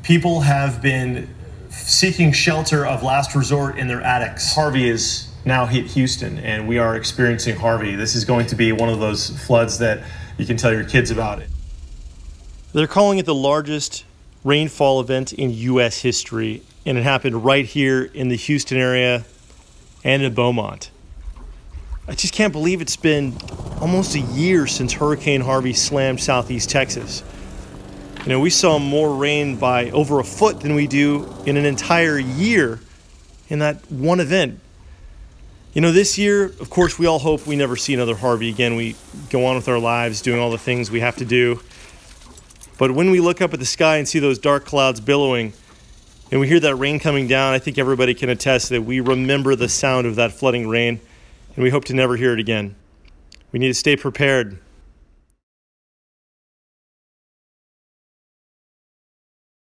People have been seeking shelter of last resort in their attics. Harvey is now hit Houston, and we are experiencing Harvey. This is going to be one of those floods that you can tell your kids about. They're calling it the largest rainfall event in U.S. history, and it happened right here in the Houston area and in Beaumont. I just can't believe it's been almost a year since Hurricane Harvey slammed southeast Texas. You know, we saw more rain by over a foot than we do in an entire year in that one event. You know, this year, of course, we all hope we never see another Harvey again. We go on with our lives, doing all the things we have to do. But when we look up at the sky and see those dark clouds billowing, and we hear that rain coming down, I think everybody can attest that we remember the sound of that flooding rain, and we hope to never hear it again. We need to stay prepared.